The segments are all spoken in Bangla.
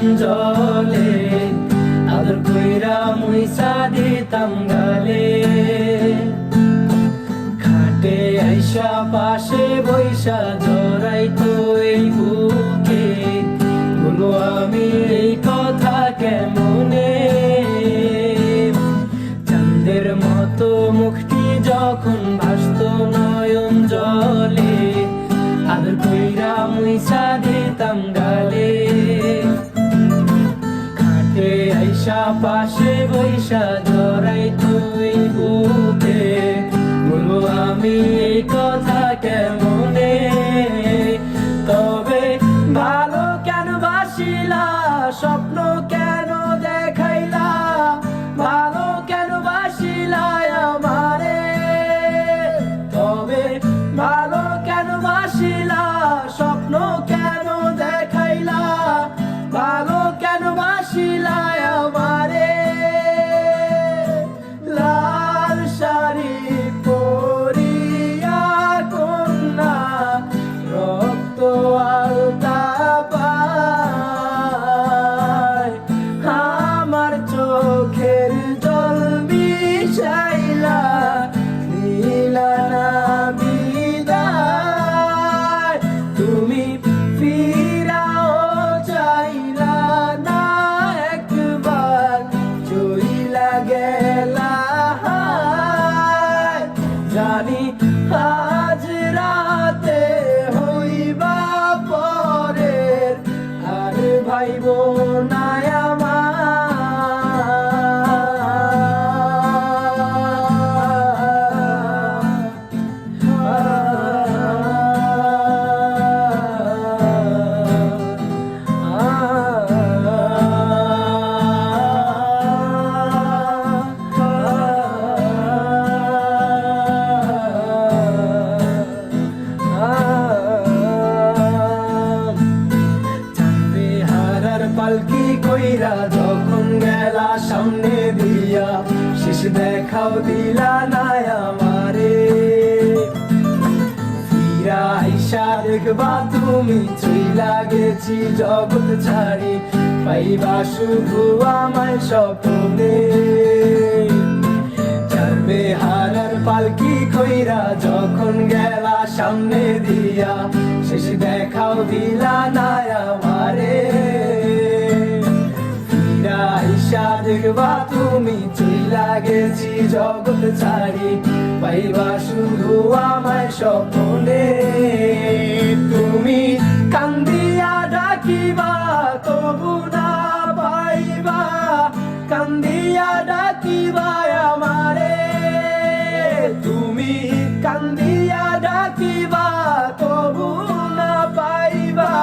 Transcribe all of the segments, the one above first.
নয়ন জলে, আদর কইরা মুইসা দিতাম গালে। খাটে আইসা পাশে বৈশা জড়াইতো এই বুকে, বলো আমি এই কথা কেমনে। চাঁদের মতো মুখটি যখন ভাসতো নয়ন জলে, আদর কইরা মুইসা দিতাম গালে। খাটে আইসা পাশে বৈশা জড়াইতো এই বুকে, বলো আমি এই কথা কেমনে। তবে ভালো কেন বাসিলা, স্বপ্ন কেন দেখাইলা, ভালো কেন বাসিলা আমারে। তবে ভালো কেন বাসিলা, স্বপ্ন কেন দেখাইলা, ভালো কেন বাসিলা আমারে। লাল শাড়ি পরিয়া কন্যা, রক্ত আলতা পায়, আমার চোখের জল মিশাইলা দিলা না বিদায়। তুমি ফিরাও চাইলা না একবার, চইলা গেলা। জানি আজ রাতে হইবা পরের, আর ভাইব না পালকি কইরা যখন গেলা সামনে দিয়া, শেষ দেখাও দিলা না আমারে। ফিরা আইসা দেখবা তুমি চইলা গেছি জগৎ ছাড়ি, পাইবা শুধু আমায় স্বপ্নে। চারবে হারার পালকি কইরা যখন গেলা সামনে দিয়া, শেষ দেখাও দিলা না আমারে। আইসা দেখবা তুমি চইলা গেছি জগৎ ছাড়ি, পাইবা শুধু আমায় স্বপ্নে। তুমি কান্দিয়া ডাকিবা তবু না পাইবা, কান্দিয়া ডাকিবা আমারে। তুমি কান্দিয়া ডাকিবা তবু না পাইবা,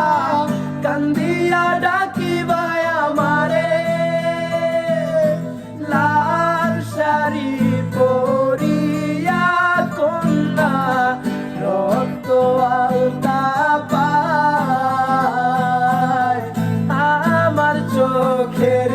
কান্দিয়া ডাকিবা আমারে। লাল শাড়ি পরিয়া কন্যা, রক্ত আলতা পায়, আমার চোখের